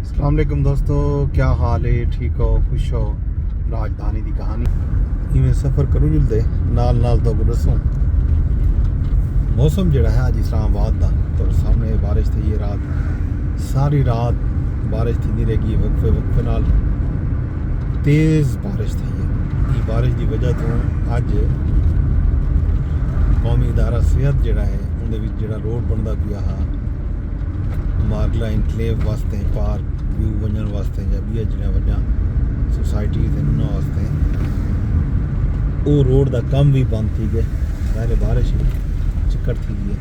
अस्सलाम वालेकुम दोस्तों, क्या हाल है? ठीक हो, खुश हो? राजधानी की कहानी इवें सफ़र करूँ जुलते नाल नाल तो दसों मौसम जड़ा है अज इस्लामाबाद का तो सामने बारिश थी है रात सारी रात बारिश थी रहेगी वक्फे वक्फे नाल तेज़ बारिश थी है। बारिश की वजह तो अज कौमी इदारा सेहत जड़ा है उन्हें जड़ा रोड बनता पिया हा मार्गला इनकलेव वास्ते पार्क व्यू वजन वास्ते या भी जड़ियाँ वजह सोसाइटीज़ हैं उन्होंने वास्ते वो रोड का कम भी बंद थी गए। पहले बारिश चिक्कड़ थी गई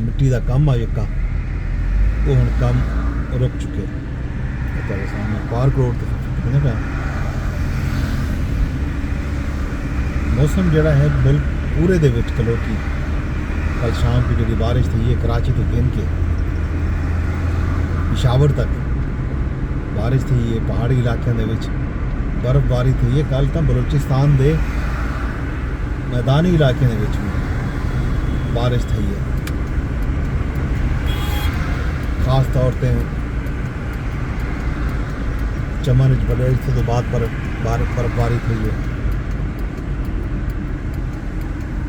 मिट्टी का कम आ जका वो हम कम रुक चुके तेरे सामने पार्क रोड तो पे मौसम जड़ा है मुल्क पूरे दे विच कलोटी कल शाम की जी बारिश थी है कराची तो गिन के पिशावर तक बारिश थी है पहाड़ी इलाकों के बर्फबारी थी है। कल तो बलूचिस्तान के मैदानी इलाके भी बारिश थी है खास तौर पर चमन बड़े तो बाद बर्फबारी थी है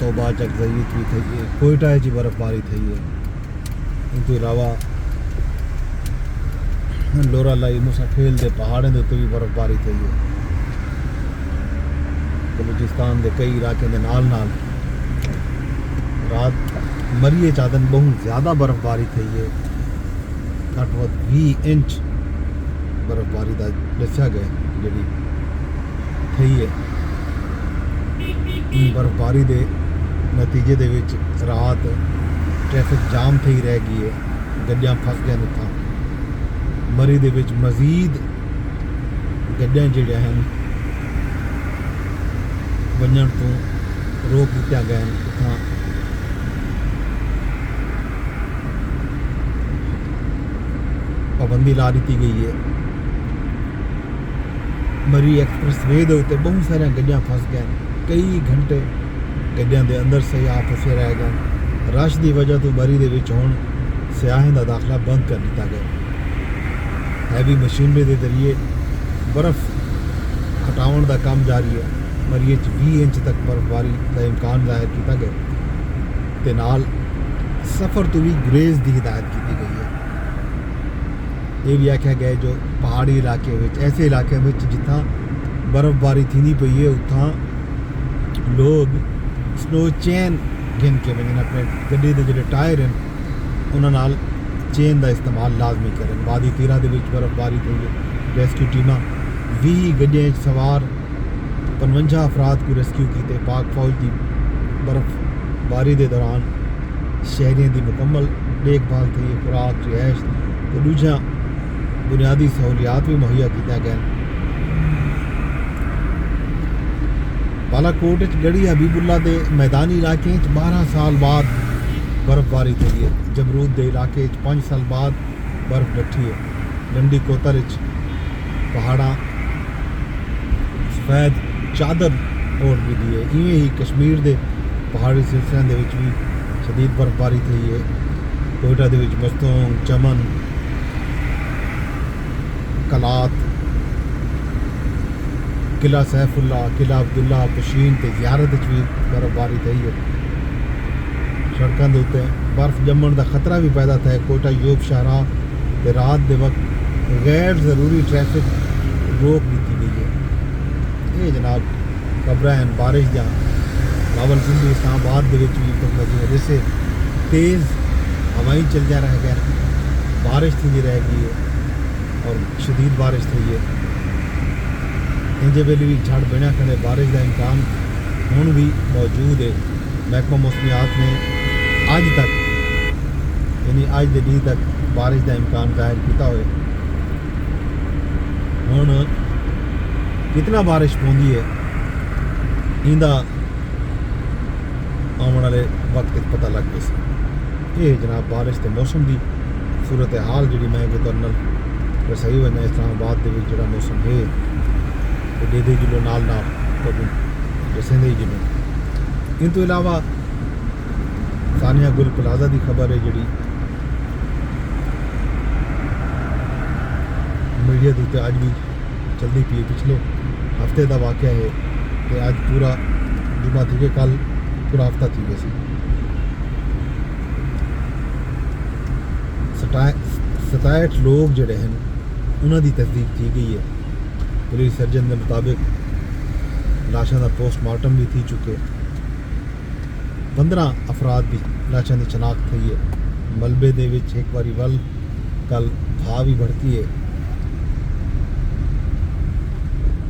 तो बाद जगजईत भी थी है कोयटा जी बर्फबारी थी है। इनके अलावा लोरा लाई मूसा खेल के पहाड़ों के उत्ते भी बर्फबारी थी है। बलूचिस्तान के कई इलाके के नाल नाल रात मरिए चादन बहुत ज़्यादा बर्फबारी थी है घट वध 20 इंच बर्फबारी का दसिया गया जी थी है। बर्फबारी के नतीजे दे विच रात ट्रैफिक जाम थी रह गई है गड्डियां फस गए उतना मरी दे विच मजीद गड्डियां जिहड़ियां हैं वजन तो रोक दिता गया उतना पाबंदी ला दी गई है। मरी एक्सप्रेस वे के उत्ते बहुत सारिया गड्डियां फस गए कई घंटे गड्डियां के अंदर सयाह फसे रह गए। रश की वजह तो मरी दे विच हुण सियाहें का दाखला बंद कर दिता गया। हैवी मशीनरी के जरिए बर्फ हटाने का काम जारी है। मरीए 20 इंच तक बर्फबारी का इम्कान जाहिर किया गया ते नाल सफ़र तो भी गुरेज की हिदायत की गई है। ये भी आख्या गया जो पहाड़ी इलाके में ऐसे इलाके में जिथा बर्फबारी थी पई है उतना लोग स्नो चेन गिन के वजन अपने गड्डी के जो टायर हैं उन्होंने चेन का इस्तेमाल लाजमी करें। वादी तीरा के बर्फबारी थी है रेस्क्यू टीमां 20 गड्डियां सवार 55 अफराद को रेस्क्यू किए। पाक फौज की बर्फबारी के दौरान शहरियों की मुकम्मल देखभाल थी खुराक रिहायश तो दूजा बुनियादी सहूलियात भी मुहैया किया गया। बालाकोट गढ़ी हबीबुल्ला के मैदानी इलाके 12 साल बाद बर्फबारी थी है। जमरूद के इलाके 5 साल बाद बर्फ डठी है। लंडी कोतर पहाड़ा सफेद चादर ओढ़ दी है। इवें ही कश्मीर के पहाड़ी सिलसिलों के भी शदीद बर्फबारी थी है। कोयटा के मस्तोंग चमन कलात किला सैफुल्ला किला अब्दुल्ला पशीन ते ज़ियारत भी बर्फबारी थी है। सड़कों के उत्ते बर्फ जमन का खतरा भी पैदा था। कोयटा यूब शाहराह रात के वक्त गैर ज़रूरी ट्रैफिक रोक दी गई है। ये जनाब खबर हैं बारिश जा रावलपिंडी इस्लामाबाद के भी जैसे तेज़ हवाएं चलदियाँ रह गए बारिश थी रह गई है और शदीद बारिश थी है। इंजे वेले भी झड़ बनिया खड़े बारिश का इम्कान हुण भी मौजूद है। महकमा मौसमियात ने अज तक यानी अज के दिन तक बारिश का इम्कान जाहिर किया हुए। हुण कितना बारिश पौंदी है इंदा आने वाले वक्त पता लग गया। ये जनाब बारिश के मौसम की सूरत हाल जी मैं तुहानू रसाई वजना इस्लामाबाद के जो मौसम है दे जिलो नाल नाल दसेंदे ही जिलो। इन तो इलावा सानिया गुल प्लाजा की खबर है जी मीडिया के उत्ते अज भी चलती पी है। पिछले हफ्ते का वाक़या है कि अज पूरा जुमा थी, कल पूरा हफ्ता थी गया। 67 लोग जोड़े हैं उन्होंने तस्दीक की गई है। पुलिस सर्जन के मुताबिक लाशों का पोस्टमार्टम भी थी चुके। 15 अफराद की लाशों की शनाख्त हुई है। मलबे दे विच एक बारी वल कल घा भी भड़की है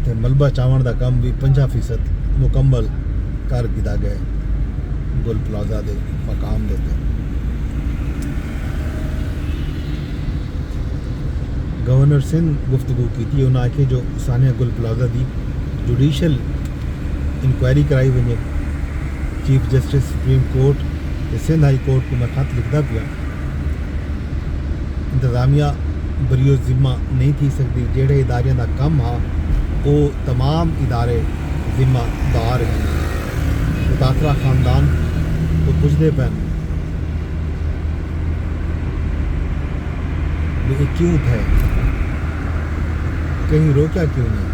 ते मलबा चावण का काम भी 50% मुकम्मल कर दिता गया गुल प्लाजा के मकाम के उत्ते। गवर्नर सिंध गुफ्तगू की थी, उन्हें आखे जो सानिया गुल प्लाजा की जुडिशल इंक्वायरी कराई वजे। चीफ जस्टिस सुप्रीम कोर्ट ते सिंध हाई कोर्ट को मैं खत लिखता पिया। इंतजामिया बरियो जिम्मा नहीं थी सकती, जेड़े इदारे का कम हा वो तमाम इदारे जिम्मेदार हैं। मुतासरा खानदान को पुछते पैन ये क्यों थे, कहीं रोका क्यों नहीं।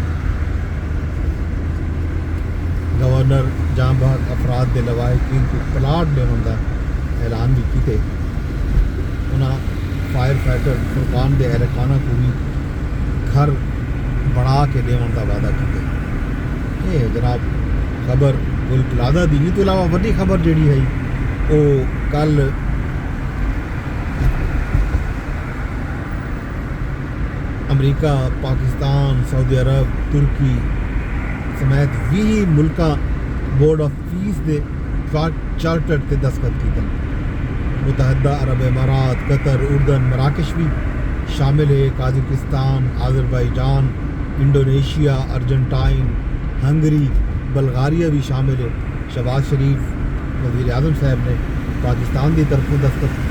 गवर्नर जहाँ बहुत अफराद के लवाहिकीन को प्लाट देने का ऐलान भी किए। उन्हें फायर फाइटर फुरकान के एहलखाना को भी घर बना के देने का वादा किया। ये जनाब खबर गुल प्लाजा दी। इस तो अलावा वड्डी खबर जी है वो कल अमरीका, पाकिस्तान, सऊदी अरब, तुर्की समेत 20 मुल्क बोर्ड ऑफ पीस के चार्टर से दस्तखत किए। मुतहदा अरब इमारात, कतर, उर्दन, मराकश भी शामिल है। Kazakhstan, Azerbaijan, Indonesia, Argentine, Hungary, Bulgaria भी शामिल है। शहबाज शरीफ वज़ीर आज़म साहब ने पाकिस्तान की तरफों दस्तखत